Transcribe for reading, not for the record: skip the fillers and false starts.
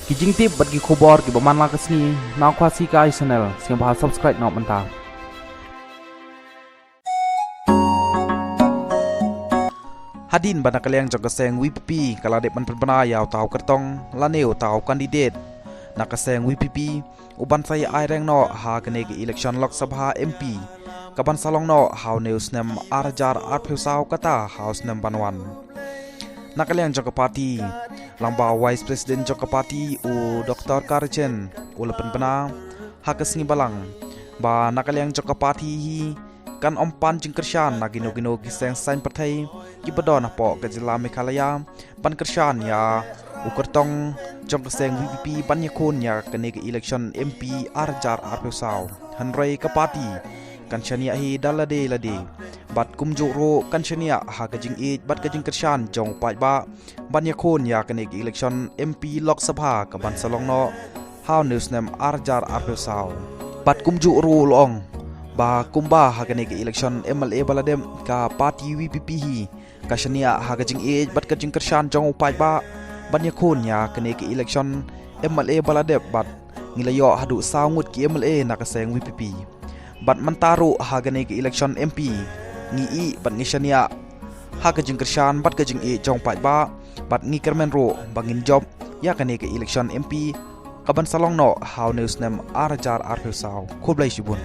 kijing tip bat gi khobor gi baman la kasni naw khwasi kai channel siang ba subscribe naw manta hadin bana kaleng jog kaseng VPP kala de ban pernah yaw taw kartong laneu taw candidate nakaseng VPP uban sai ai reng no ha kane gi election lok sabha MP kaban salong no how news nem arjar arphusau kata house nem banwan nakaliang jog party lamba vice president jog party u Dr. Karchen ulapan bana hakasngi balang ba nakaliang jog party hi kan ompan jingkershan nagino gino giseng sain partai ki badon po ke jila Meghalaya pan kershan ya ukertong jog seng VPP ban yakun ya kene ke election MP arjar arphusau hanrei ke party kan chania hi dalade lade bat kumjo ro kan chania ha kajing e bat kajing kershan jong pai ba ban yakun ya kene ke election MP lok sabha ka ban salong no how news nem arjar arphusau bat kumjo ro long ba kumba ha kene ke election MLA baladem ka party VPP hi ka chania ha kajing e bat kajing kershan jong pai ba ban yakun ya kene ke election MLA baladem bat ngilayo hadu saungut ki MLA nakaseng VPP bat mantaro hagane ke election MP ngi i bat ngishania haga jingkershan bat ka jing e jong pai ba bat ngi kermen ro bangin job ya kane ke election MP kaban salong no how news nem arjar arphusau khoblai shibun